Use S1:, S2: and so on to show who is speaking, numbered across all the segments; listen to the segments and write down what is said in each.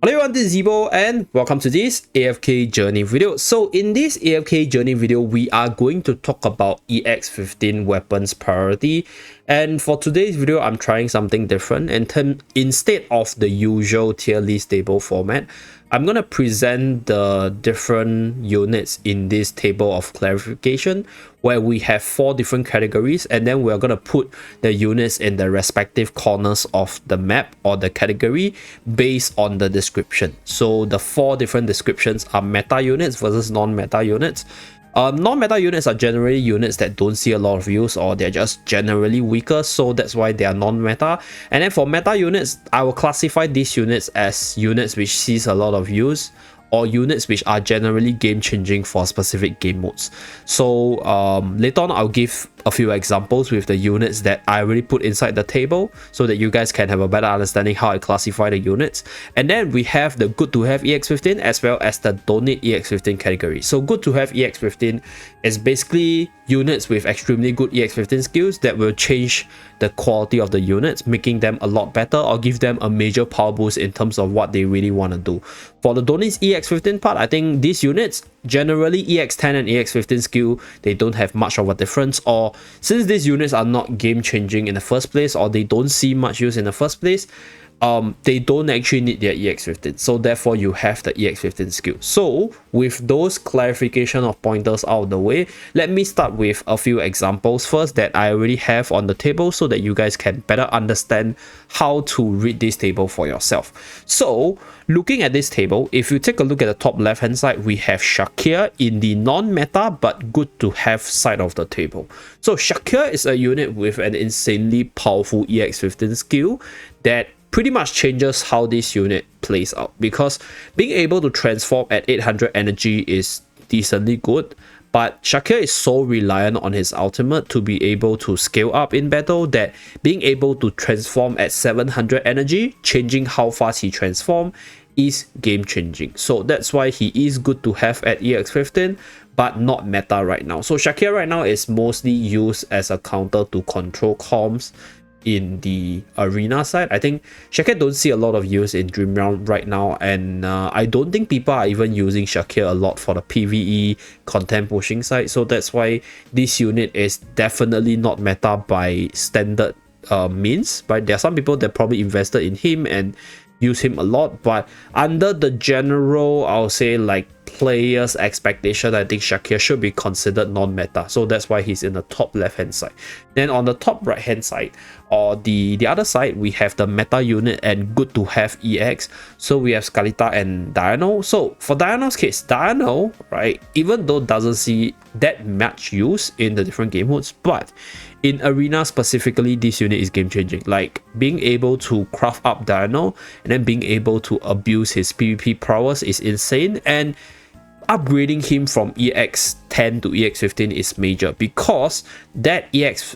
S1: Hello everyone, this is Zeeebo and welcome to this AFK journey video. So in this AFK journey video, we are going to talk about EX15 weapons priority. And for today's video, I'm trying something different. And instead of the usual tier list table format, I'm going to present the different units in this table of clarification where we have 4 different categories, and then we're going to put the units in the respective corners of the map or the category based on the description. So the 4 different descriptions are meta units versus non-meta units. Non-meta units are generally units that don't see a lot of use, or they're just generally weaker, so that's why they are non-meta. And then for meta units, I will classify these units as units which sees a lot of use, or units which are generally game-changing for specific game modes. So later on, I'll give a few examples with the units that I already put inside the table so that you guys can have a better understanding how I classify the units. And then we have the good to have EX15 as well as the don't need EX15 category. So good to have EX15 is basically units with extremely good EX15 skills that will change the quality of the units, making them a lot better or give them a major power boost in terms of what they really want to do. For the don't need EX15 part, I think these units, generally EX10 and EX15 skill, they don't have much of a difference, or since these units are not game changing in the first place, or they don't see much use in the first place, they don't actually need their EX15, so therefore you have the EX15 skill. So with those clarification of pointers out of the way, let me start with a few examples first that I already have on the table so that you guys can better understand how to read this table for yourself. So looking at this table, if you take a look at the top left hand side, we have Shakir in the non-meta but good to have side of the table. So Shakir is a unit with an insanely powerful EX15 skill that pretty much changes how this unit plays out, because being able to transform at 800 energy is decently good, but Shakir is so reliant on his ultimate to be able to scale up in battle that being able to transform at 700 energy, changing how fast he transforms, is game changing. So that's why he is good to have at EX15 but not meta right now. So Shakir right now is mostly used as a counter to control comms in the arena side. I think Shakir don't see a lot of use in Dream Realm right now, and I don't think people are even using Shakir a lot for the PvE content pushing side. So that's why this unit is definitely not meta by standard means. But there are some people that probably invested in him and use him a lot, but under the general, I'll say, like, players' expectation, I think Shakir should be considered non-meta. So that's why he's in the top left hand side. Then on the top right hand side, or the other side, we have the meta unit and good to have EX. So we have Skalita and Diano. So for Diano's case, Diano, right, even though doesn't see that much use in the different game modes, but in arena specifically, this unit is game changing. Like being able to craft up Diano and then being able to abuse his PvP prowess is insane, and upgrading him from EX10 to EX15 is major, because that EX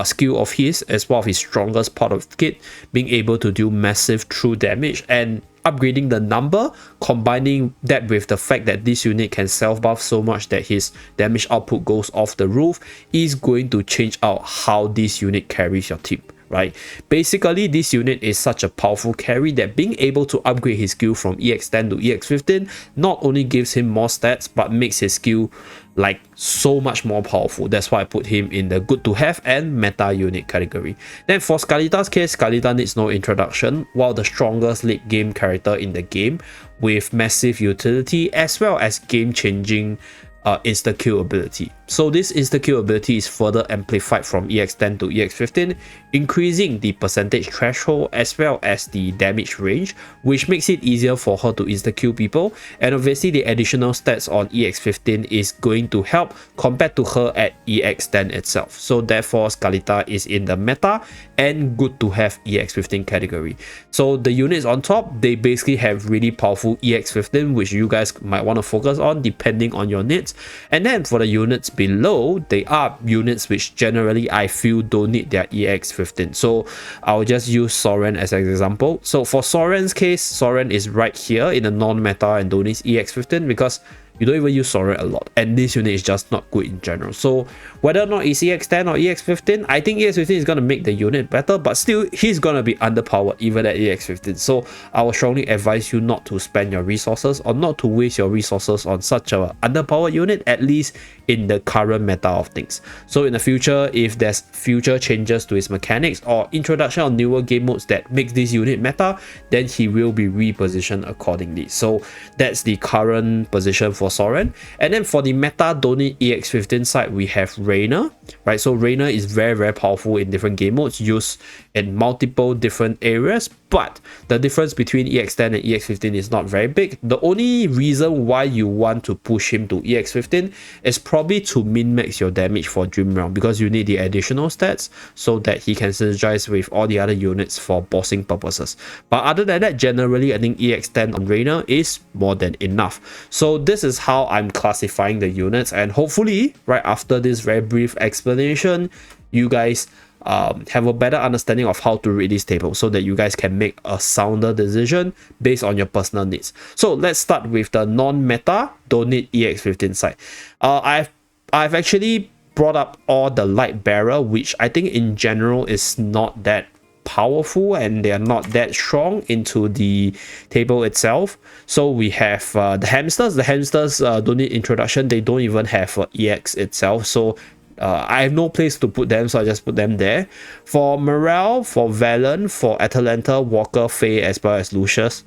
S1: skill of his is one of his strongest part of the kit, being able to do massive true damage, and upgrading the number, combining that with the fact that this unit can self-buff so much that his damage output goes off the roof, is going to change out how this unit carries your team, right? Basically, this unit is such a powerful carry that being able to upgrade his skill from EX10 to EX15 not only gives him more stats, but makes his skill like so much more powerful. That's why I put him in the good to have and meta unit category. Then for Skalita's case, Skalita needs no introduction, while the strongest late game character in the game with massive utility as well as game changing insta kill ability. So this insta kill ability is further amplified from EX10 to EX15, increasing the percentage threshold as well as the damage range, which makes it easier for her to insta kill people. And obviously the additional stats on EX15 is going to help compared to her at EX10 itself. So therefore Skalita is in the meta and good to have EX15 category. So the units on top, they basically have really powerful EX15, which you guys might want to focus on depending on your needs. And then for the units below, they are units which generally I feel don't need their EX15. So I'll just use Soren as an example. So for Soren's case, Soren is right here in the non-meta and don't need EX15, because you don't even use Soren a lot, and this unit is just not good in general. So whether or not it's EX10 or EX15, I think EX15 is going to make the unit better, but still he's going to be underpowered even at EX15. So I will strongly advise you not to spend your resources or not to waste your resources on such a underpowered unit, at least in the current meta of things. So in the future, if there's future changes to his mechanics or introduction of newer game modes that makes this unit meta, then he will be repositioned accordingly. So that's the current position for Soren. And then for the meta donate EX15 side, we have Reina, right? So Reina is very powerful in different game modes, used in multiple different areas, but the difference between EX10 and EX15 is not very big. The only reason why you want to push him to EX15 is probably to min-max your damage for Dream Realm, because you need the additional stats so that he can synergize with all the other units for bossing purposes. But other than that, generally I think EX10 on Reina is more than enough. So this is how I'm classifying the units, and hopefully right after this very brief explanation, you guys have a better understanding of how to read this table so that you guys can make a sounder decision based on your personal needs. So let's start with the non-meta donate EX15 side. I've actually brought up all the light bearer, which I think in general is not that powerful and they are not that strong into the table itself. So we have the hamsters. The hamsters don't need introduction. They don't even have EX itself, so I have no place to put them, so I just put them there. For Morale, for Valen, for Atalanta, Walker, Faye, as well as Lucius,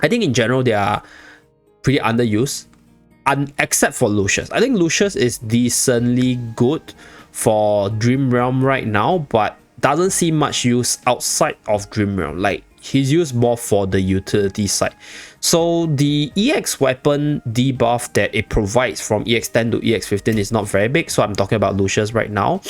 S1: I think in general they are pretty underused, except for Lucius. I think Lucius is decently good for Dream Realm right now, but doesn't see much use outside of Dream Realm. Like, he's used more for the utility side. So the EX weapon debuff that it provides from EX10 to EX15 is not very big. So I'm talking about Lucius right now.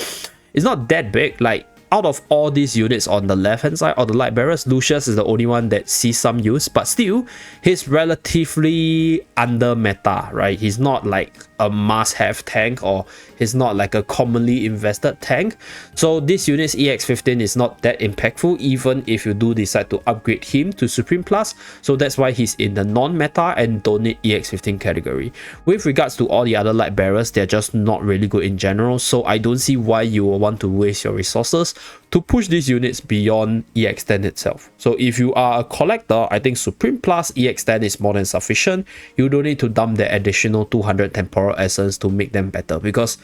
S1: It's not that big. Like, out of all these units on the left hand side, or the light bearers, Lucius is the only one that sees some use, but still he's relatively under meta, right? He's not like a must-have tank, or he's not like a commonly invested tank. So this unit's EX15 is not that impactful, even if you do decide to upgrade him to Supreme Plus. So that's why he's in the non-meta and donate EX15 category. With regards to all the other light bearers, they're just not really good in general, so I don't see why you will want to waste your resources to push these units beyond EX10 itself. So if you are a collector, I think Supreme Plus EX10 is more than sufficient. You don't need to dump the additional 200 temporal essence to make them better, because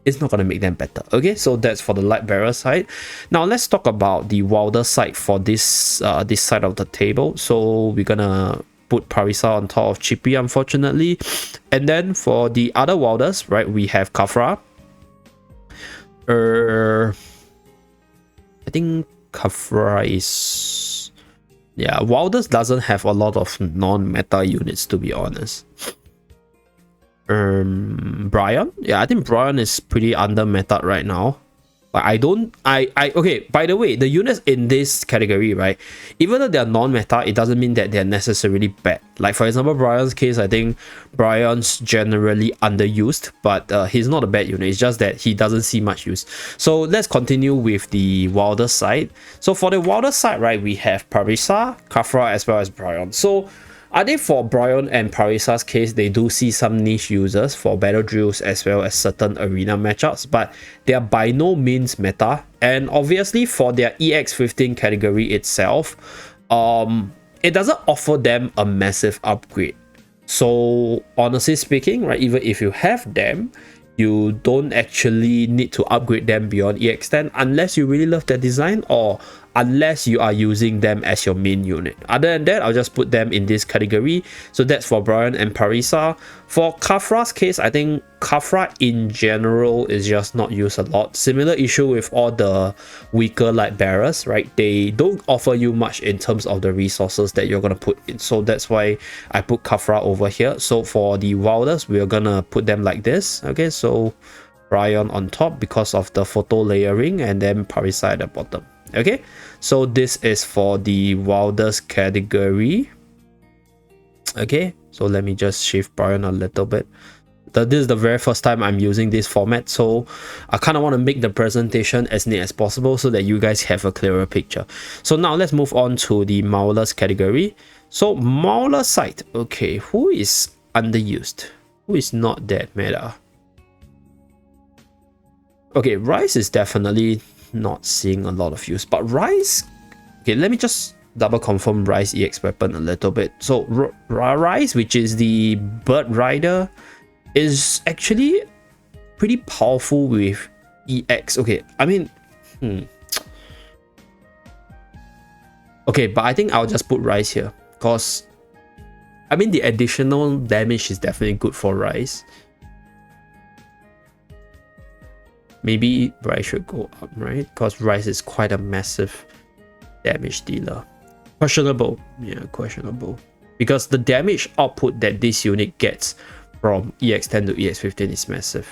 S1: it's not going to make them better. Okay, so that's for the light bearer side. Now let's talk about the wilder side for this this side of the table. So we're gonna put Parisa on top of Chippy, unfortunately. And then for the other wilders, right, we have Kafra. I think Kafra is... yeah, Wilders doesn't have a lot of non-meta units, to be honest. Brian? Yeah, I think Brian is pretty under meta right now. But okay, by the way, the units in this category, right, even though they're non-meta, it doesn't mean that they're necessarily bad. Like, for example, Brian's case, I think Brian's generally underused, but he's not a bad unit. It's just that he doesn't see much use. So let's continue with the Wilder side. So for the Wilder side, right, we have Parisa, Kafra, as well as Brian. So I think for Brian and Parisa's case, they do see some niche users for battle drills as well as certain arena matchups, but they are by no means meta. And obviously for their EX15 category itself, it doesn't offer them a massive upgrade. So honestly speaking, right, even if you have them, you don't actually need to upgrade them beyond EX10 unless you really love their design, or unless you are using them as your main unit. Other than that, I'll just put them in this category. So that's for Brian and Parisa. For Kafra's case, I think Kafra in general is just not used a lot. Similar issue with all the weaker light bearers, right? They don't offer you much in terms of the resources that you're gonna put in. So that's why I put Kafra over here. So for the Wilders, we're gonna put them like this. Okay, so Brian on top because of the photo layering, and then Parisa at the bottom. Okay, so this is for the Wilders category. Okay, so let me just shift Brian a little bit. This is the very first time I'm using this format, so I kind of want to make the presentation as neat as possible so that you guys have a clearer picture. So now let's move on to the Maulers category. So Mauler side, okay, who is underused? Who is not that meta? Okay, Rise is definitely not seeing a lot of use, but Rise... Okay, let me just double confirm Rise EX weapon a little bit. So Rise, which is the Bird Rider, is actually pretty powerful with EX. Okay, I mean... Okay, but I think I'll just put Rise here, because... I mean, the additional damage is definitely good for Rise. Maybe Rise should go up, right? Because Rise is quite a massive damage dealer. Questionable. Yeah, questionable. Because the damage output that this unit gets from EX10 to EX15 is massive.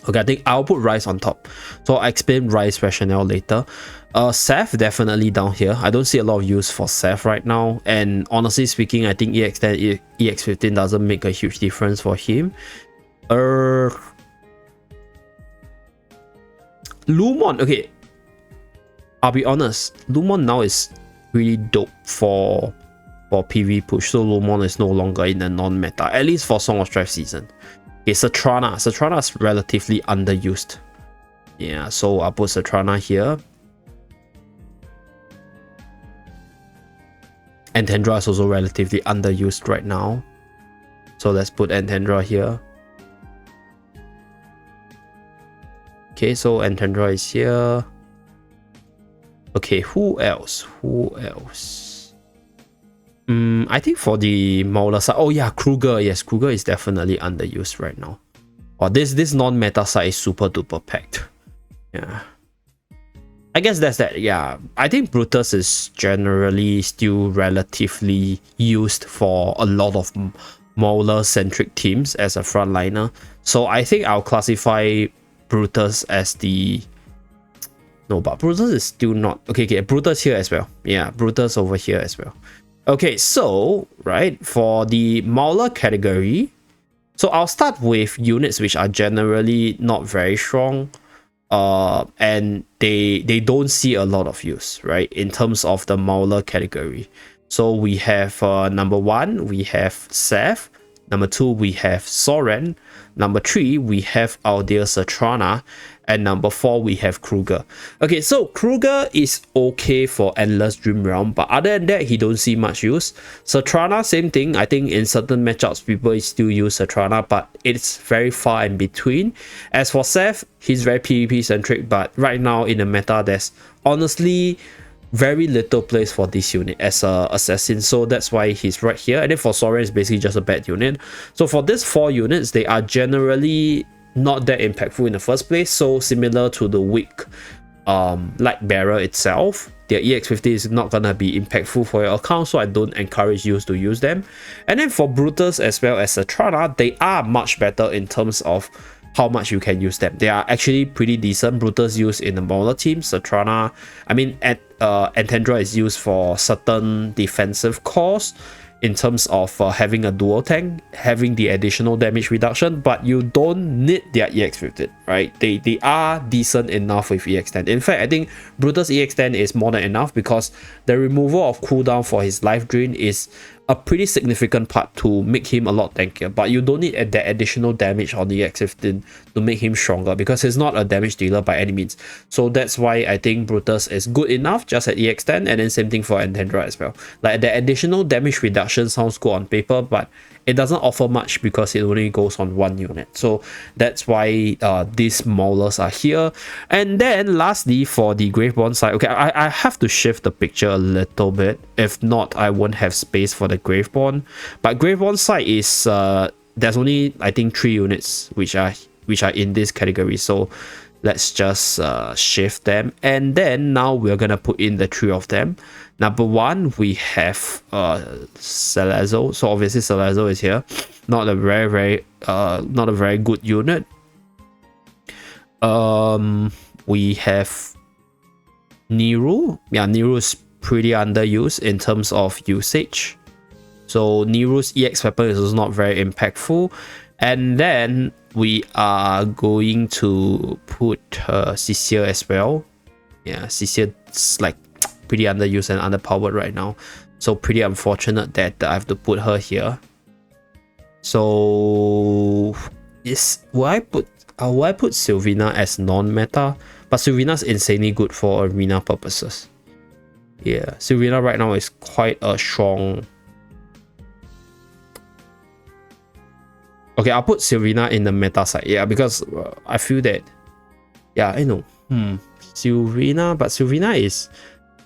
S1: Okay, I think I'll put Rise on top. So I'll explain Rise rationale later. Seth definitely down here. I don't see a lot of use for Seth right now. And honestly speaking, I think EX10, EX15 doesn't make a huge difference for him. Lumon, okay. I'll be honest, Lumon now is really dope for PV push. So Lumon is no longer in the non-meta, at least for Song of Strife season. Okay, Satrana is relatively underused. Yeah, so I'll put Satrana here. Anthendra is also relatively underused right now. So let's put Anthendra here. Okay, so Anthendra is here. Okay, who else? I think for the Mauler side, oh yeah, Kruger. Yes, Kruger is definitely underused right now. Oh, this non-meta side is super duper packed. Yeah. I guess that's that. Yeah, I think Brutus is generally still relatively used for a lot of Mauler-centric teams as a frontliner. So I think I'll classify Brutus as the... No, but Brutus is still not... Okay, Brutus here as well. Yeah, Brutus over here as well. Okay, so, right, for the Mauler category, so I'll start with units which are generally not very strong, and they don't see a lot of use, right, in terms of the Mauler category. So we have number 1, we have Seth. Number 2, we have Soren. Number 3, we have our dear Satrana. And number 4, we have Kruger. Okay, so Kruger is okay for Endless Dream Realm, but other than that, he don't see much use. Satrana, same thing. I think in certain matchups, people still use Satrana, but it's very far in between. As for Seth, he's very PvP centric, but right now in the meta, there's honestly very little place for this unit as a assassin, so that's why he's right here. And then for Soren, it's basically just a bad unit. So for these 4 units, they are generally not that impactful in the first place, so similar to the weak Light Bearer itself, their EX15 is not gonna be impactful for your account, so I don't encourage you to use them. And then for Brutus as well as Satrana, they are much better in terms of how much you can use them. They are actually pretty decent. Brutus used in the Mauler team. Satrana, I mean, Anthendra is used for certain defensive cores in terms of having a dual tank, having the additional damage reduction, but you don't need their EX15, right? They are decent enough with EX10. In fact, I think Brutus EX10 is more than enough, because the removal of cooldown for his life drain is a pretty significant part to make him a lot tankier, but you don't need that additional damage on the EX15 to make him stronger, because he's not a damage dealer by any means. So that's why I think Brutus is good enough just at EX10, and then same thing for Anthendra as well. Like, the additional damage reduction sounds good on paper, but it doesn't offer much because it only goes on 1 unit. So that's why these Maulers are here. And then lastly, for the Graveborn side, okay, I have to shift the picture a little bit. If not, I won't have space for the Graveborn. But Graveborn side is there's only, I think, 3 units which are in this category. So let's just shift them, and then now we're gonna put in the 3 of them. Number 1, we have Salazzo. So obviously Salazzo is here, not a very good unit. We have Niru. Yeah, Niru is pretty underused in terms of usage. So Niru's EX weapon is also not very impactful. And then we are going to put Cecile as well. Yeah, Cecile's like pretty underused and underpowered right now. So pretty unfortunate that I have to put her here. So will I put Sylvina as non-meta? But Sylvina's insanely good for arena purposes. Yeah, Sylvina right now is quite a strong. Okay, I'll put Sylvina in the meta side. Yeah, because I feel that. Yeah, I know. Sylvina, but Sylvina is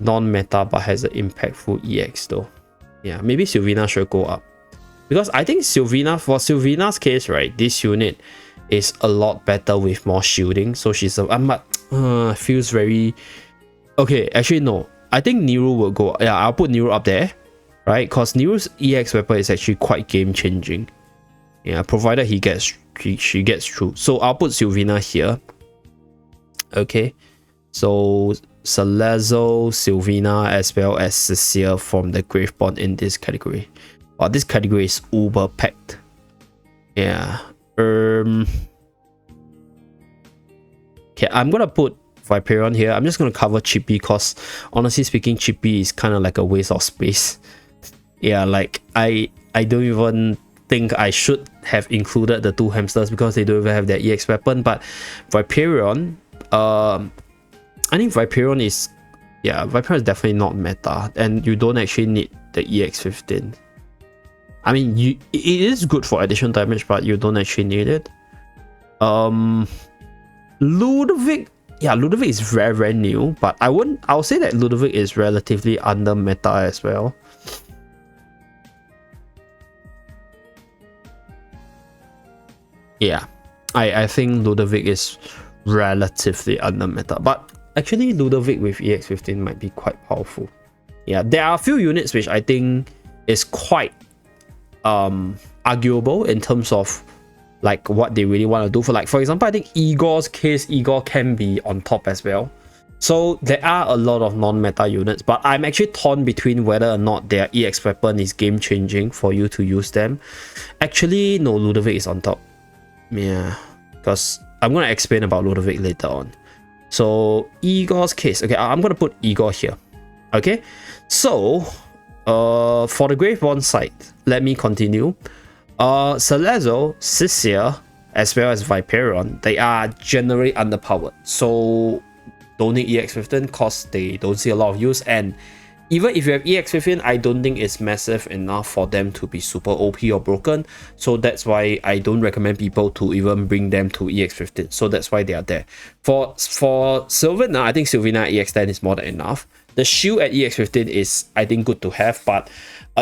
S1: non-meta but has an impactful EX though. Yeah, maybe Sylvina should go up. Because I think for Sylvina's case, right, this unit is a lot better with more shielding. So she's feels very... Okay, actually no. I think Niru will go... Yeah, I'll put Niru up there, right? Because Niru's EX weapon is actually quite game-changing. Yeah, provided she gets through. So I'll put Sylvina here. Okay. So Salazzo, Sylvina, as well as Cecilia from the Graveborn in this category. Wow, this category is uber packed. Yeah. Okay, I'm gonna put Viperion here. I'm just gonna cover Chippy because honestly speaking, Chippy is kind of like a waste of space. Yeah, like I don't even think I should have included the two hamsters because they don't even have their EX weapon. But Viperion, I think Viperion is definitely not meta, and you don't actually need the EX15. I mean, it is good for additional damage, but you don't actually need it. Ludovic, Ludovic is very, very new, but I'll say that Ludovic is relatively under meta as well. Yeah, I think Ludovic is relatively under meta, but actually Ludovic with EX15 might be quite powerful. Yeah, there are a few units which I think is quite arguable in terms of like what they really want to do. For example, I think Igor's case, Igor can be on top as well. So there are a lot of non-meta units, but I'm actually torn between whether or not their EX weapon is game-changing for you to use them. Actually, no, Ludovic is on top. Yeah, because I'm going to explain about Ludovic later on. So Igor's case, okay, I'm going to put Igor here. Okay, so for the Graveborn side, let me continue. Salazzo, Cecilia, as well as Viperion, they are generally underpowered. So don't need EX15 because they don't see a lot of use. And even if you have EX15, I don't think it's massive enough for them to be super OP or broken. So that's why I don't recommend people to even bring them to EX15. So that's why they are there. For Sylvina, I think Sylvina EX10 is more than enough. The shield at EX15 is, I think, good to have, but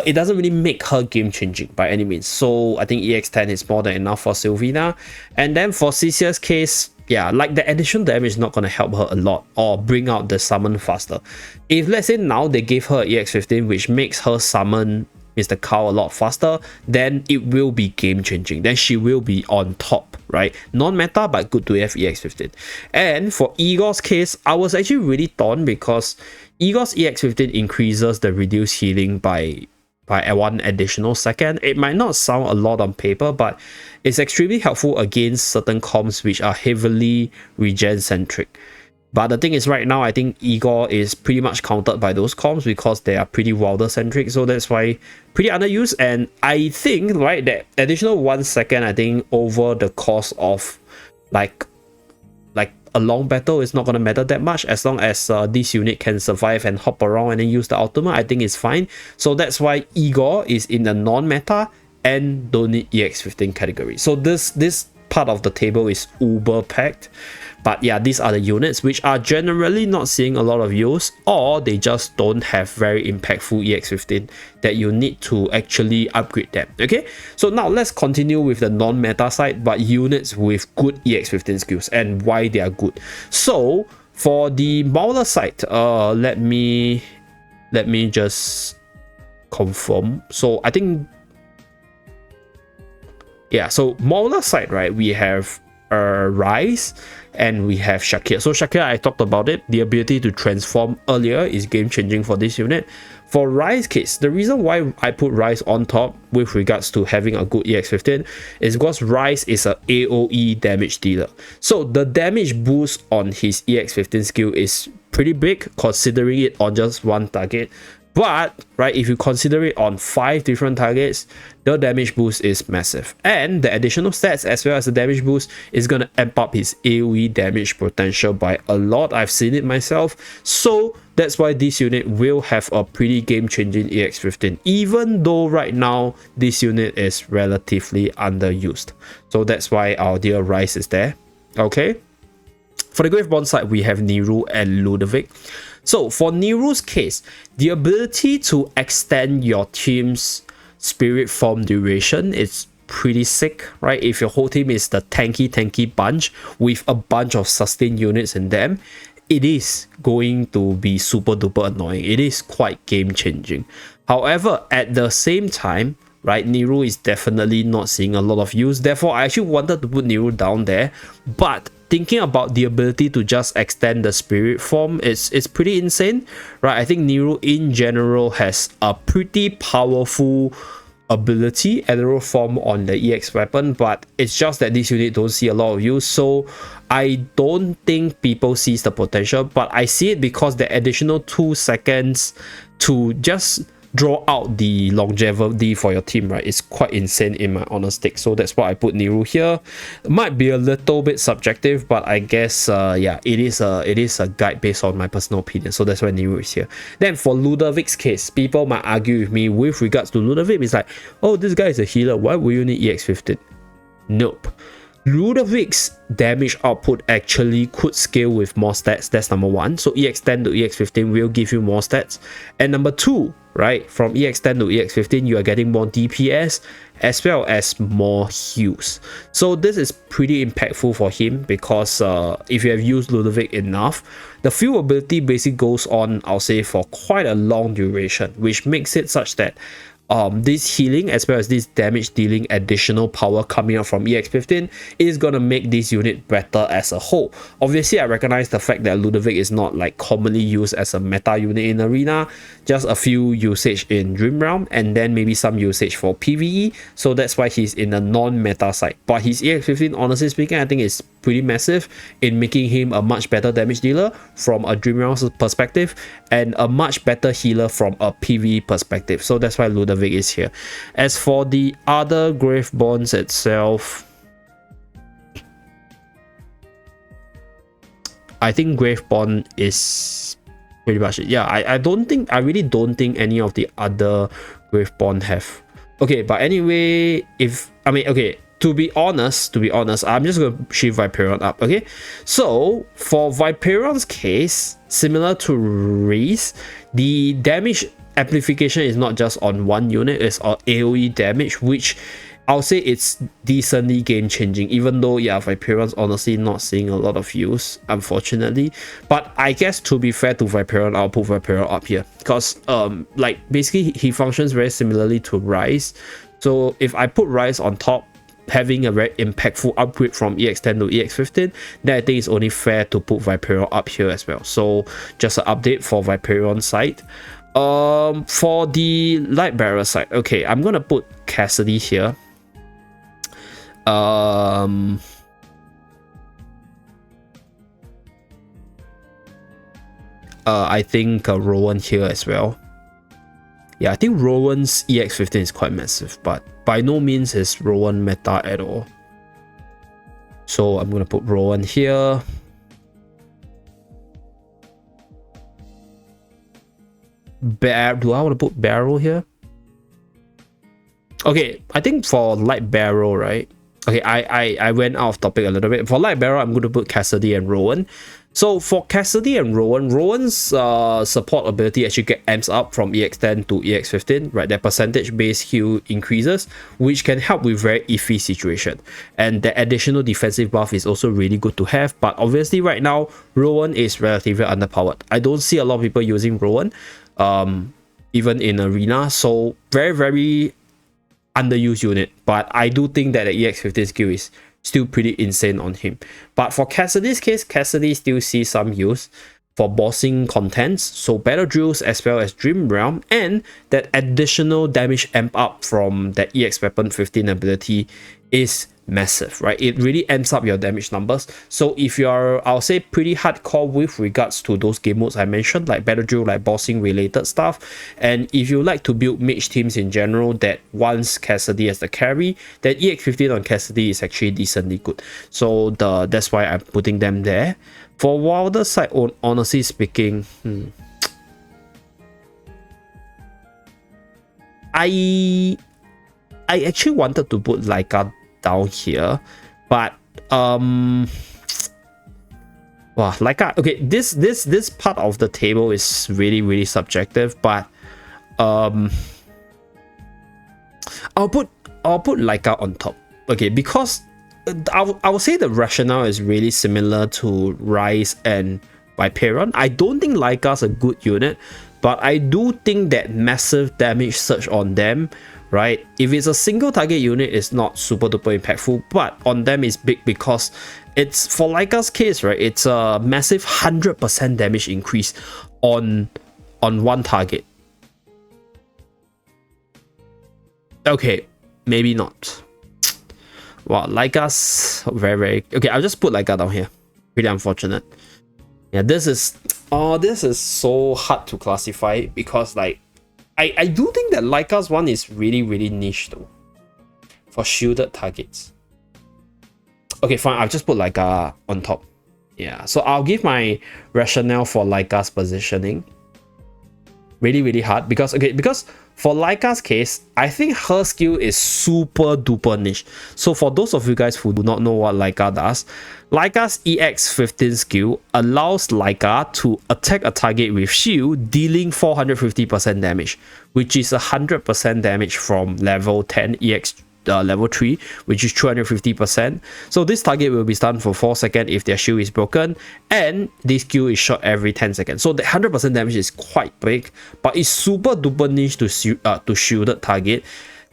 S1: it doesn't really make her game-changing by any means. So I think EX10 is more than enough for Sylvina. And then for Cecilia's case, yeah, like the additional damage is not going to help her a lot or bring out the summon faster. If let's say now they gave her EX15, which makes her summon Mr. Cow a lot faster, then it will be game-changing. Then she will be on top, right? Non-meta, but good to have EX15. And for Igor's case, I was actually really torn because Igor's EX15 increases the reduced healing by 1 additional second. It might not sound a lot on paper, but it's extremely helpful against certain comps which are heavily regen centric. But the thing is, right now, I think Igor is pretty much countered by those comps because they are pretty wilder centric, so that's why pretty underused. And I think, right, that additional 1 second, I think over the course of like a long battle is not going to matter that much, as long as this unit can survive and hop around and then use the ultimate. I think it's fine. So that's why Igor is in the non-meta and don't need EX15 category. So this part of the table is uber packed. But yeah, these are the units which are generally not seeing a lot of use, or they just don't have very impactful EX15 that you need to actually upgrade them. Okay, so now let's continue with the non-meta side, but units with good EX15 skills and why they are good. So for the Mauler side, let me just confirm. So I think, yeah, so Mauler side, right, we have Rise and we have Shakir. So Shakir, I talked about it. The ability to transform earlier is game changing for this unit. For Rise case, the reason why I put Rise on top with regards to having a good EX15 is because Rise is a AoE damage dealer. So the damage boost on his EX15 skill is pretty big considering it on just one target. But right, if you consider it on 5 different targets, the damage boost is massive, and the additional stats as well as the damage boost is gonna amp up his AoE damage potential by a lot. I've seen it myself, so that's why this unit will have a pretty game-changing EX15, even though right now this unit is relatively underused. So that's why our dear Rise is there. Okay, for the Gravebond side, we have Nehru and Ludovic. So for Nehru's case, the ability to extend your team's spirit form duration is pretty sick, right? If your whole team is the tanky bunch with a bunch of sustain units in them, it is going to be super duper annoying. It is quite game changing. However, at the same time, right, Nehru is definitely not seeing a lot of use. Therefore, I actually wanted to put Nehru down there, but thinking about the ability to just extend the spirit form, it's pretty insane, right? I think Nehru in general has a pretty powerful ability, arrow form on the EX weapon, but it's just that this unit don't see a lot of use. So I don't think people sees the potential, but I see it because the additional 2 seconds to just draw out the longevity for your team, right, is quite insane in my honest take. So that's why I put Nehru here. Might be a little bit subjective, but I guess yeah, it is a guide based on my personal opinion. So that's why Nehru is here. Then for Ludovic's case, people might argue with me with regards to Ludovic. It's like, oh, this guy is a healer, why would you need EX15? Nope. Ludovic's damage output actually could scale with more stats. That's number one. So EX10 to EX15 will give you more stats. And number two, right, from EX10 to EX15, you are getting more DPS as well as more heals. So this is pretty impactful for him because if you have used Ludovic enough, the fuel ability basically goes on, I'll say, for quite a long duration, which makes it such that this healing as well as this damage dealing additional power coming out from EX15 is gonna make this unit better as a whole. Obviously, I recognize the fact that Ludovic is not like commonly used as a meta unit in Arena, just a few usage in Dream Realm and then maybe some usage for PvE, so that's why he's in the non-meta side. But his EX15, honestly speaking, I think is pretty massive in making him a much better damage dealer from a Dream Realm perspective and a much better healer from a PvE perspective. So that's why Ludovic is here. As for the other Gravebonds itself, I think Gravebond is pretty much it. Yeah, I really don't think any of the other Gravebond have. Okay, but anyway, to be honest, I'm just going to shift Viperion up, okay? So, for Viperion's case, similar to Reese, the damage amplification is not just on one unit, it's on AoE damage, which I'll say it's decently game-changing, even though, yeah, Viperion's honestly not seeing a lot of use, unfortunately. But I guess to be fair to Viperion, I'll put Viperion up here, because, like, basically, he functions very similarly to Rise. So, if I put Rise on top, having a very impactful upgrade from EX10 to EX15, then I think it's only fair to put Viperion up here as well. So just an update for Viperion side. For the Light Bearer side, okay, I'm gonna put Cassidy here. I think Rowan here as well. Yeah, I think Rowan's EX15 is quite massive, but by no means is Rowan meta at all. So I'm gonna put Rowan here. Do I want to put Barrel here? Okay, I think for Light Barrel, right? Okay, I went out of topic a little bit. For Light Barrel, I'm going to put Cassidy and Rowan. So for Cassidy and Rowan, Rowan's support ability actually amps up from EX10 to EX15, right? Their percentage base heal increases, which can help with very iffy situation. And the additional defensive buff is also really good to have. But obviously right now, Rowan is relatively underpowered. I don't see a lot of people using Rowan, even in Arena. So very, very underused unit. But I do think that the EX15 skill is still pretty insane on him. But for Cassidy's case, Cassidy still sees some use. for bossing contents, so battle drills as well as Dream Realm, and that additional damage amp up from that EX Weapon 15 ability is massive, right? It really amps up your damage numbers. So if you're, I'll say, pretty hardcore with regards to those game modes I mentioned, like battle drill, like bossing related stuff, and if you like to build mage teams in general that wants Cassidy as the carry, then EX15 on Cassidy is actually decently good. So that's why I'm putting them there. For Wilder side, honestly speaking, I actually wanted to put Laika down here, but wow, Laika, okay, this part of the table is really subjective, but I'll put Laika on top, okay, because I would say the rationale is really similar to Rise and Viperon. I don't think Laika's a good unit, but I do think that massive damage surge on them, right? If it's a single target unit, it's not super duper impactful, but on them is big because it's, for Laika's case, right, it's a massive 100% damage increase on one target. Okay, maybe not. Wow, Laika's very okay. I'll just put Laika down here. Pretty unfortunate. Yeah, this is so hard to classify because, like, I do think that Laika's one is really niche though, for shielded targets. Okay, fine, I'll just put Laika on top. Yeah, so I'll give my rationale for Laika's positioning. Really hard because, okay, because for Laika's case, I think her skill is super duper niche. So for those of you guys who do not know what Laika does, Laika's EX15 skill allows Laika to attack a target with shield, dealing 450% damage, which is 100% damage from level 10 EX level 3, which is 250%. So this target will be stunned for 4 seconds if their shield is broken, and this skill is shot every 10 seconds. So the 100% damage is quite big, but it's super duper niche to shielded target.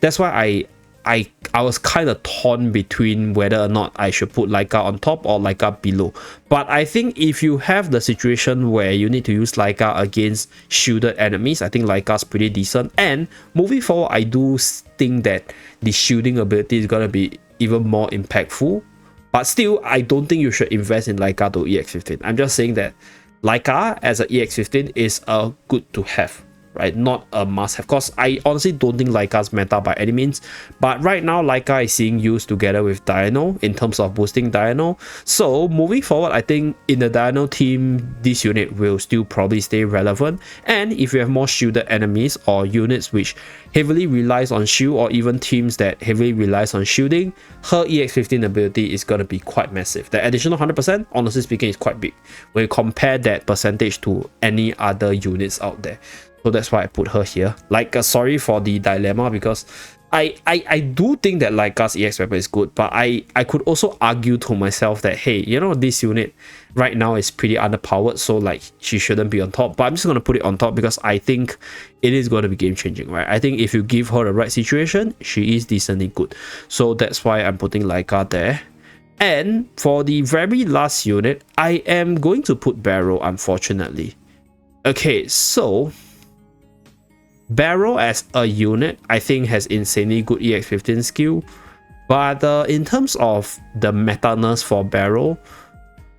S1: That's why I was kind of torn between whether or not I should put Laika on top or Laika below. But I think if you have the situation where you need to use Laika against shielded enemies, I think Laika's pretty decent. And moving forward, I do think that the shielding ability is going to be even more impactful. But still, I don't think you should invest in Laika to EX15. I'm just saying that Laika as an EX15 is a good to have, right? Not a must-have, because I honestly don't think Laika's meta by any means, but right now Laika is being used together with Dino in terms of boosting Dino. So moving forward, I think in the Dino team, this unit will still probably stay relevant. And if you have more shielded enemies or units which heavily relies on shield, or even teams that heavily relies on shielding, her EX15 ability is going to be quite massive. The additional 100%, honestly speaking, is quite big when you compare that percentage to any other units out there. So that's why I put her here. Like, sorry for the dilemma, because I do think that Laika's EX weapon is good, but I could also argue to myself that, hey, you know, this unit right now is pretty underpowered, so like she shouldn't be on top. But I'm just going to put it on top because I think it is going to be game changing, right? I think if you give her the right situation, she is decently good. So that's why I'm putting Laika there. And for the very last unit, I am going to put Barrow, unfortunately. Okay, so Barrow as a unit, I think, has insanely good EX15 skill, but in terms of the meta-ness for Barrow,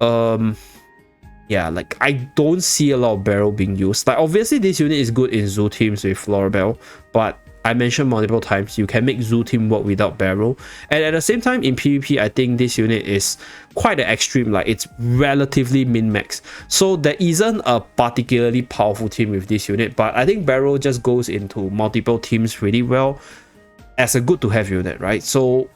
S1: yeah, like I don't see a lot of Barrow being used. Like, obviously this unit is good in Zoo teams with Florabelle, but I mentioned multiple times, you can make Zoo team work without Barrow. And at the same time, in PvP, I think this unit is quite an extreme, like it's relatively min-max. So there isn't a particularly powerful team with this unit, but I think Barrow just goes into multiple teams really well as a good to have unit, right? So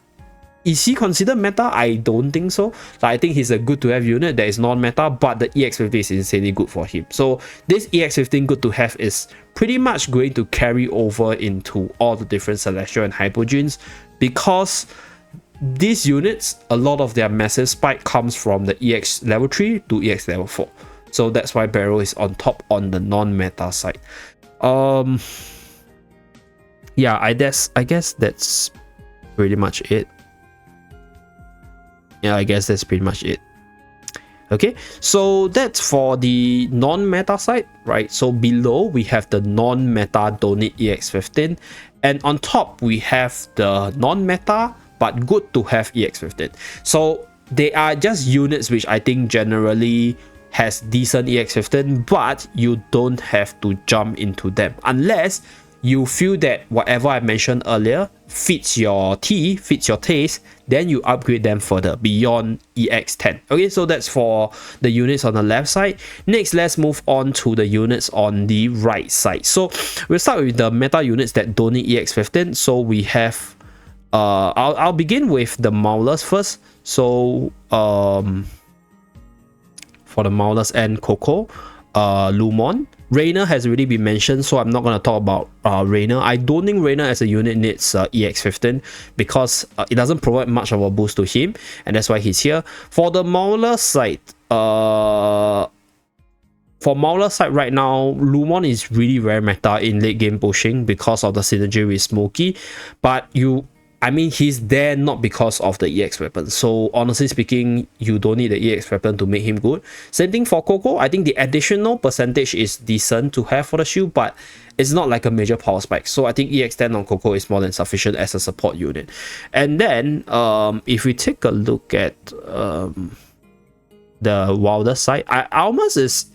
S1: is he considered meta? I don't think so. Like, I think he's a good to have unit that is non-meta, but the EX15 is insanely good for him. So this EX15 good to have is pretty much going to carry over into all the different Celestial and Hypogenes, because these units, a lot of their massive spike comes from the EX level 3 to EX level 4. So that's why Barrow is on top on the non-meta side. Yeah, I guess that's pretty much it. Yeah, I guess that's pretty much it. Okay, so that's for the non-meta side, right? So below we have the non-meta donate EX15, and on top we have the non-meta but good to have EX15. So they are just units which I think generally has decent EX15, but you don't have to jump into them unless you feel that whatever I mentioned earlier fits your fits your taste, then you upgrade them further beyond EX10. Okay, so that's for the units on the left side. Next, let's move on to the units on the right side. So we'll start with the meta units that don't need EX15. So we have I'll begin with the Maulers first. So for the Maulers and Coco, Lumon. Reina has already been mentioned, so I'm not going to talk about Reina. I don't think Reina as a unit needs EX15 because it doesn't provide much of a boost to him, and that's why he's here. For the Mauler side, right now, Lumon is really very meta in late game pushing because of the synergy with Smokey, but I mean, he's there not because of the EX weapon. So honestly speaking, you don't need the EX weapon to make him good. Same thing for Coco. I think the additional percentage is decent to have for the shield, but it's not like a major power spike. So I think EX10 on Coco is more than sufficient as a support unit. And then if we take a look at the Wilder side, Almas is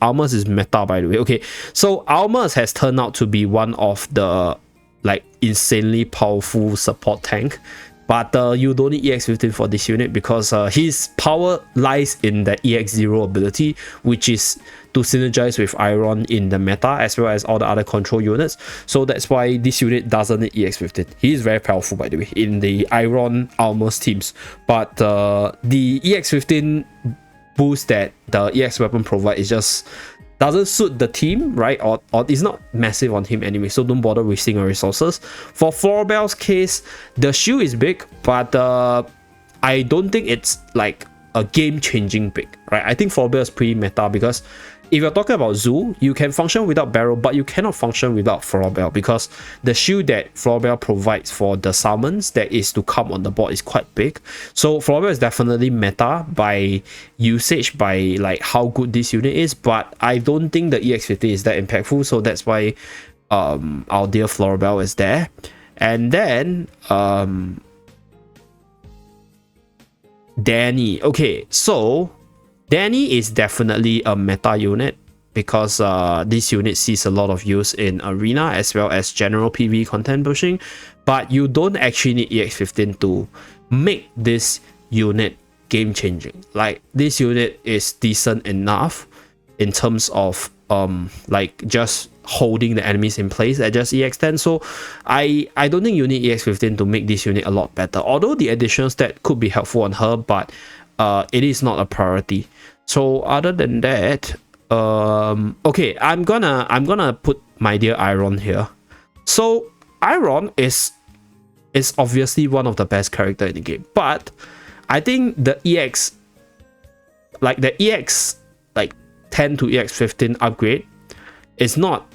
S1: meta, by the way. Okay, so Almas has turned out to be one of the like insanely powerful support tank, but you don't need EX15 for this unit because his power lies in the EX0 ability, which is to synergize with Iron in the meta as well as all the other control units. So that's why this unit doesn't need EX15. He is very powerful, by the way, in the Iron Almas teams, but the EX15 boost that the EX weapon provides is just doesn't suit the team, right? Or it's not massive on him anyway, so don't bother wasting your resources. For Floribel's case, the shield is big, but I don't think it's like a game-changing pick, right? I think Floribel is pretty meta because if you're talking about Zoo, you can function without Barrel, but you cannot function without Floribel because the shield that Floribel provides for the summons that is to come on the board is quite big. So Floribel is definitely meta by usage, by like how good this unit is, but I don't think the EX15 is that impactful, so that's why our dear Floribel is there. And then Danny. Okay, so Danny is definitely a meta unit because this unit sees a lot of use in arena as well as general PvE content pushing, but you don't actually need EX15 to make this unit game changing. Like, this unit is decent enough in terms of like just holding the enemies in place at just EX10. So I don't think you need EX15 to make this unit a lot better, although the additional stat could be helpful on her, but it is not a priority. So other than that, okay, I'm gonna put my dear Iron here. So Iron is obviously one of the best character in the game, but I think the EX like 10 to EX15 upgrade is not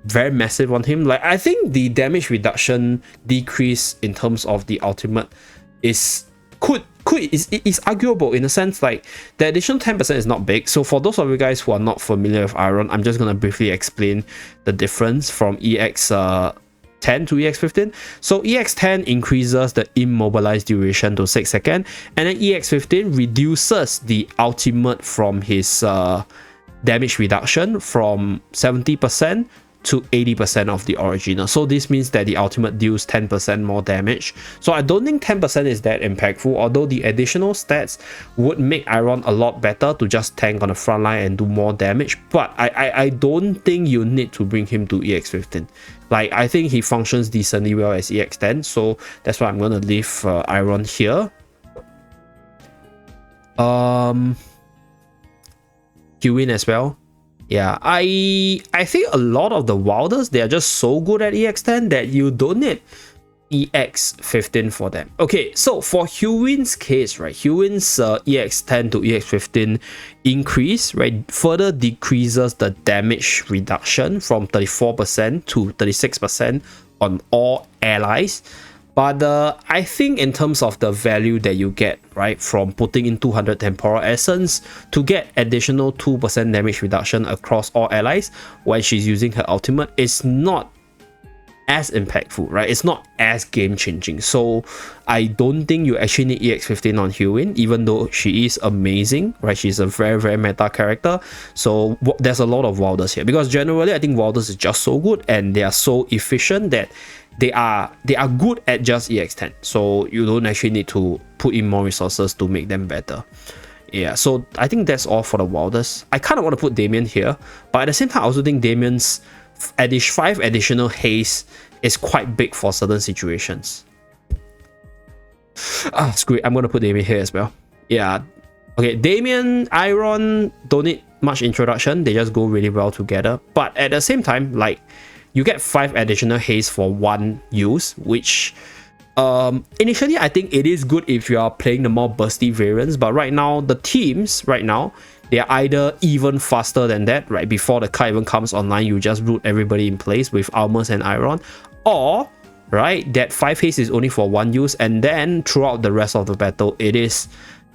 S1: very massive on him. Like, I think the damage reduction decrease in terms of the ultimate is arguable in a sense. Like, the additional 10% is not big. So for those of you guys who are not familiar with Iron, I'm just gonna briefly explain the difference from EX10 to EX15. So EX10 increases the immobilized duration to 6 seconds, and then EX15 reduces the ultimate from his damage reduction from 70% to 80% of the original. So this means that the ultimate deals 10% more damage. So I don't think 10% is that impactful, although the additional stats would make Iron a lot better to just tank on the front line and do more damage. But I don't think you need to bring him to EX15. Like, I think he functions decently well as EX10, so that's why I'm gonna leave Iron here. Hewin as well. Yeah, I think a lot of the Wilders, they are just so good at EX10 that you don't need EX15 for them. Okay, so for Hewin's case, right, Hewin's EX10 to EX15 increase, right, further decreases the damage reduction from 34% to 36% on all allies. But I think in terms of the value that you get, right, from putting in 200 Temporal Essence to get additional 2% damage reduction across all allies when she's using her ultimate, is not as impactful, right? It's not as game-changing. So I don't think you actually need EX15 on Hewin, even though she is amazing, right? She's a very, very meta character. So there's a lot of Wilders here, because generally I think Wilders is just so good and they are so efficient that they are good at just EX10. So you don't actually need to put in more resources to make them better. Yeah, so I think that's all for the Wilders. I kind of want to put Damien here, but at the same time I also think Damien's 5 additional haste is quite big for certain situations. Screw it, I'm gonna put Damien here as well. Yeah, okay, Damien, Iron don't need much introduction, they just go really well together. But at the same time, like, you get 5 additional haste for 1 use, which initially I think it is good if you are playing the more bursty variants, but right now the teams they are either even faster than that, right? Before the card even comes online, you just root everybody in place with Almas and Iron, or right, that 5 haste is only for 1 use, and then throughout the rest of the battle it is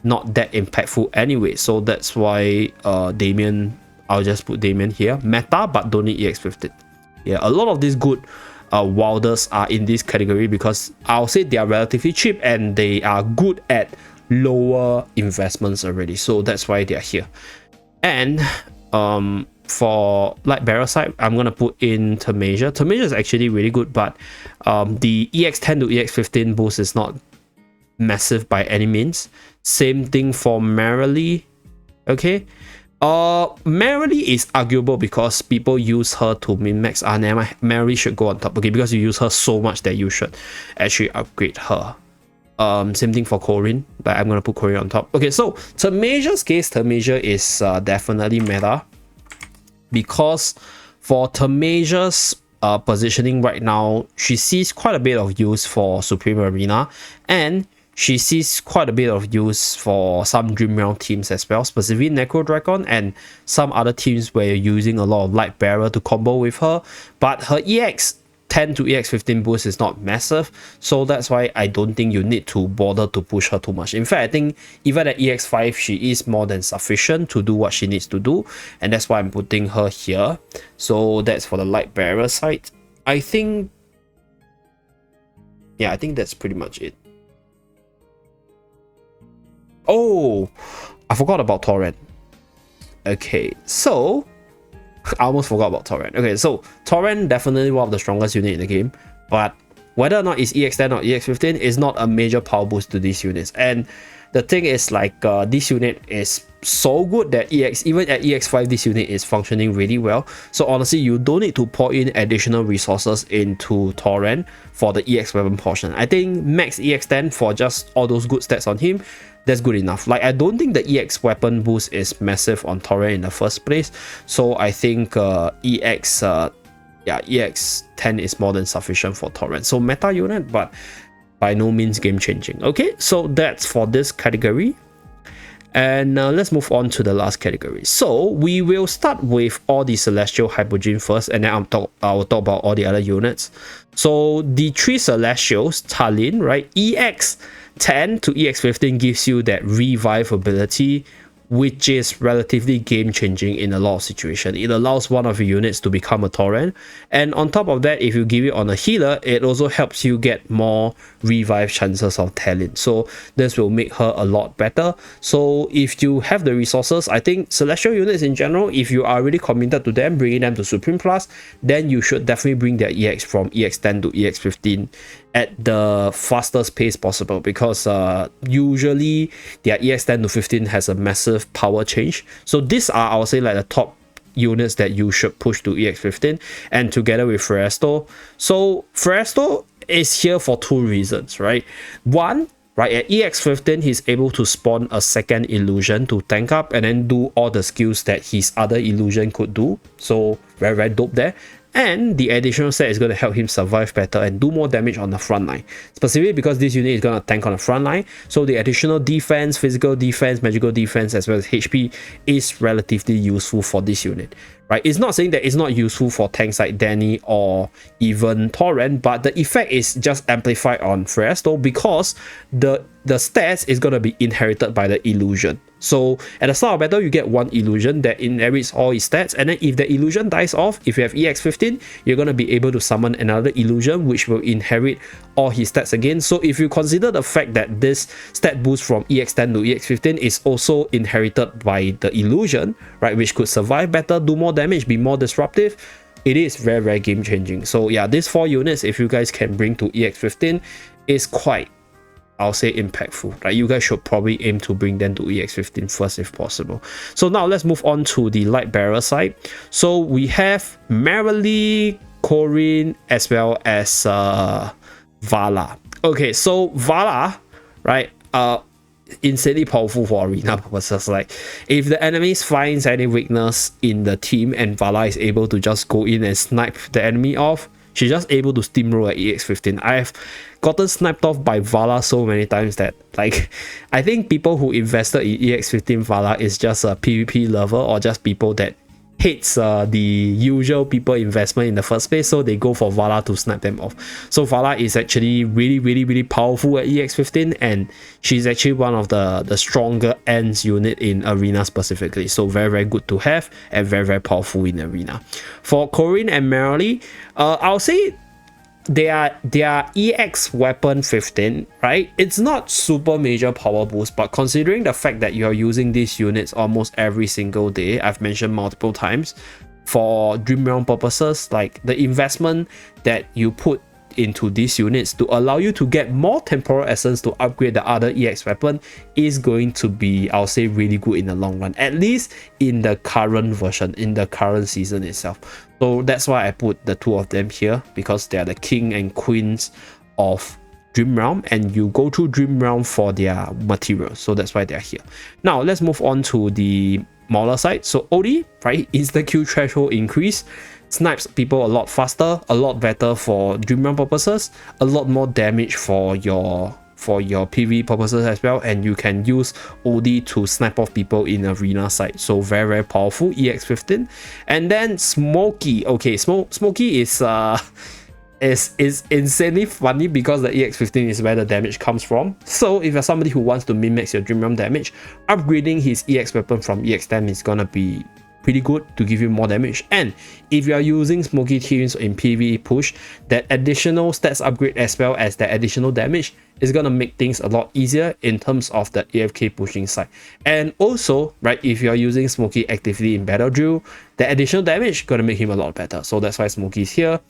S1: not that impactful anyway. So that's why Damien, I'll just put Damien here, meta but don't need EX15. Yeah, a lot of these good Wilders are in this category because I'll say they are relatively cheap and they are good at lower investments already, so that's why they are here. And for Light Bearer side, I'm gonna put in Tamasia. Tamasia is actually really good, but the EX10 to EX15 boost is not massive by any means. Same thing for Merrily. Okay, Merrily is arguable because people use her to min-max. Merrily should go on top, okay, because you use her so much that you should actually upgrade her. Same thing for Corinne, but I'm gonna put Corinne on top. Okay, so Tamasia's case, Tamasia is definitely meta, because for Tamasia's positioning right now, she sees quite a bit of use for Supreme Arena, and she sees quite a bit of use for some Dream Realm teams as well, specifically Necro Dragon and some other teams where you're using a lot of Light Bearer to combo with her. But her EX10 to EX15 boost is not massive, so that's why I don't think you need to bother to push her too much. In fact, I think even at EX5 she is more than sufficient to do what she needs to do, and that's why I'm putting her here. So that's for the Light Bearer side. I think that's pretty much it. Oh, I forgot about Torrent. Okay, so I almost forgot about Torrent. Okay, so Torrent definitely one of the strongest units in the game, but whether or not it's EX10 or EX15 is not a major power boost to these units. And the thing is, like, this unit is so good that even at EX5 this unit is functioning really well. So honestly, you don't need to pour in additional resources into Torrent for the EX weapon portion. I think max EX10 for just all those good stats on him, that's good enough. Like, I don't think the EX weapon boost is massive on Torrent in the first place, so I think EX10 is more than sufficient for Torrent. So meta unit, but by no means game changing. Okay, so that's for this category. And let's move on to the last category. So we will start with all the Celestial Hypogean first, and then I'll talk about all the other units. So the 3 Celestials, Talin, right? EX10 to EX15 gives you that revive ability, which is relatively game-changing in a lot of situations. It allows one of your units to become a Torrent, and on top of that, if you give it on a healer, it also helps you get more revive chances of talent. So this will make her a lot better. So if you have the resources, I think Celestial units in general, if you are really committed to them, bringing them to Supreme Plus, then you should definitely bring their EX from EX10 to EX15 at the fastest pace possible, because usually their EX10 to 15 has a massive power change. So these are, I would say, like the top units that you should push to EX15, and together with Feresto. So Feresto is here for 2 reasons, right? One, right, at EX15 he's able to spawn a second illusion to tank up and then do all the skills that his other illusion could do. So very, very dope there. and the additional stat is going to help him survive better and do more damage on the front line, specifically because this unit is going to tank on the front line. So the additional defense, physical defense, magical defense, as well as HP is relatively useful for this unit, right? It's not saying that it's not useful for tanks like Danny or even Torrent, but the effect is just amplified on Freyasto because the stats is going to be inherited by the illusion. So at the start of battle, you get one illusion that inherits all his stats, and then if the illusion dies off, if you have EX15, you're going to be able to summon another illusion which will inherit all his stats again. So if you consider the fact that this stat boost from EX10 to EX15 is also inherited by the illusion, right, which could survive better, do more damage, be more disruptive, it is very, very game changing. So yeah, these 4 units, if you guys can bring to EX15, is quite, I'll say, impactful. Right? You guys should probably aim to bring them to EX15 first if possible. So now let's move on to the light bearer side. So we have Merrily, Corinne, as well as Vala. Okay, so Vala, right, insanely powerful for arena purposes. Like if the enemies finds any weakness in the team and Vala is able to just go in and snipe the enemy off, she's just able to steamroll at EX15. I've gotten sniped off by Vala so many times that, like, I think people who invested in EX15 Vala is just a PvP lover or just people that hates the usual people investment in the first place, so they go for Vala to snipe them off. So Vala is actually really powerful at EX15, and she's actually one of the stronger ends unit in arena specifically. So very good to have and very powerful in arena. For Corinne and Merrily, I'll say they are EX weapon 15, right? It's not super major power boost, but considering the fact that you're using these units almost every single day, I've mentioned multiple times, for Dream Realm purposes, like the investment that you put into these units to allow you to get more temporal essence to upgrade the other EX weapon is going to be, I'll say, really good in the long run, at least in the current version, in the current season itself. So that's why I put the 2 of them here, because they are the king and queens of Dream Realm, and you go through Dream Realm for their materials, so that's why they're here. Now let's move on to the Mauler side. So OD, right, insta kill threshold increase, snipes people a lot faster, a lot better for Dream Realm purposes, a lot more damage for your PvE purposes as well, and you can use OD to snipe off people in arena side. So very powerful, EX15. And then Smokey. Okay, Smokey is insanely funny because the EX15 is where the damage comes from. So if you're somebody who wants to min-max your Dream Realm damage, upgrading his EX weapon from EX10 is gonna be pretty good to give you more damage. And if you are using Smoky teams in PvE push, that additional stats upgrade as well as the additional damage is gonna make things a lot easier in terms of the AFK pushing side. And also, right, if you are using Smoky actively in Battle Drill, the additional damage gonna make him a lot better. So that's why Smoky's here.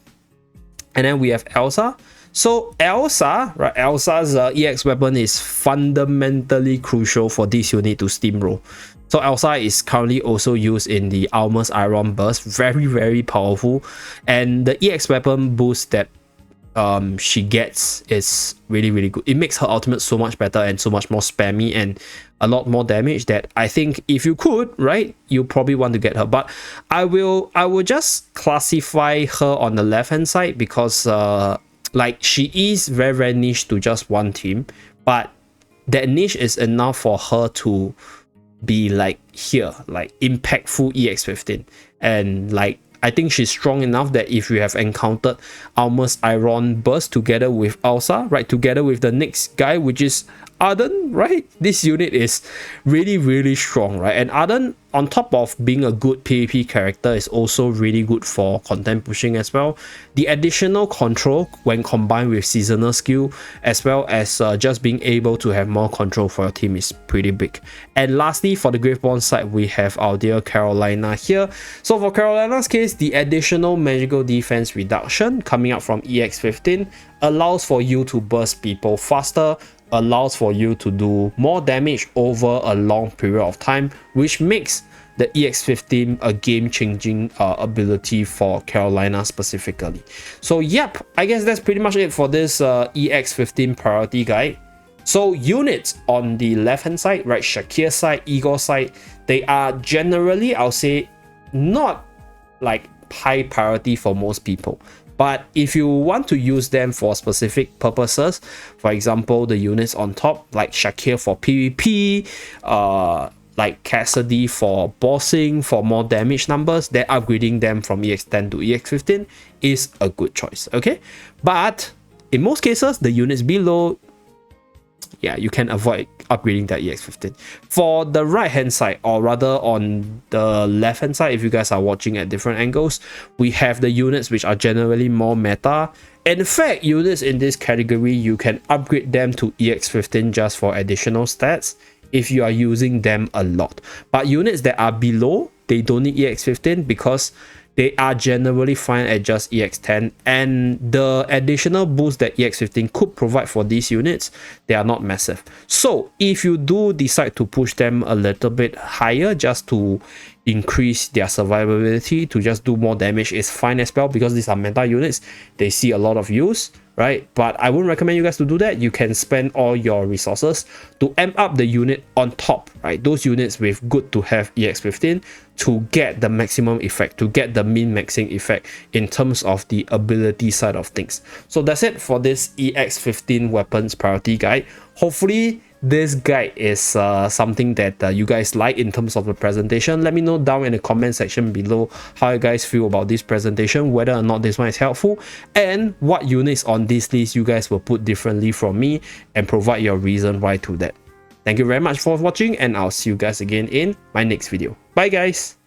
S1: And then we have Elsa. So Elsa, right, Elsa's EX weapon is fundamentally crucial for this unit to steamroll. So Elsa is currently also used in the Alma's Iron Burst, very powerful, and the EX weapon boost that she gets is really good. It makes her ultimate so much better and so much more spammy and a lot more damage that I think if you could, right, you probably want to get her. But I will just classify her on the left hand side because like she is very niche to just one team, but that niche is enough for her to be like here, like impactful EX15, and like I think she's strong enough that if you have encountered Alma's Iron Burst together with Elsa, right, together with the next guy, which is Arden, right, this unit is really strong, right? And Arden, on top of being a good PvP character, is also really good for content pushing as well. The additional control when combined with seasonal skill, as well as just being able to have more control for your team, is pretty big. And lastly, for the Graveborn side, we have our dear Carolina here. So for Carolina's case, the additional magical defense reduction coming up from EX15 allows for you to burst people faster, allows for you to do more damage over a long period of time, which makes the EX15 a game-changing ability for Carolina specifically. So yep, I guess that's pretty much it for this EX15 priority guide. So units on the left-hand side, right, Shakir side, Igor side, they are generally, I'll say, not like high priority for most people. But if you want to use them for specific purposes, for example, the units on top, like Shakir for PvP, like Cassidy for bossing, for more damage numbers, then upgrading them from EX10 to EX15 is a good choice, okay? But in most cases, the units below, yeah, you can avoid upgrading that EX15. For the right hand side, or rather on the left hand side, if you guys are watching at different angles, we have the units which are generally more meta. In fact, units in this category, you can upgrade them to EX15 just for additional stats if you are using them a lot. But units that are below, they don't need EX15 because they are generally fine at just EX10, and the additional boost that EX15 could provide for these units, they are not massive. So if you do decide to push them a little bit higher just to increase their survivability, to just do more damage, is fine as well, because these are meta units, they see a lot of use, right? But I wouldn't recommend you guys to do that. You can spend all your resources to amp up the unit on top, right? Those units with good to have EX15 to get the maximum effect, to get the min-maxing effect in terms of the ability side of things. So that's it for this EX15 weapons priority guide. Hopefully this guide is something that you guys like in terms of the presentation. Let me know down in the comment section below how you guys feel about this presentation, whether or not this one is helpful, and what units on this list you guys will put differently from me, and provide your reason why to that. Thank you very much for watching, and I'll see you guys again in my next video. Bye guys!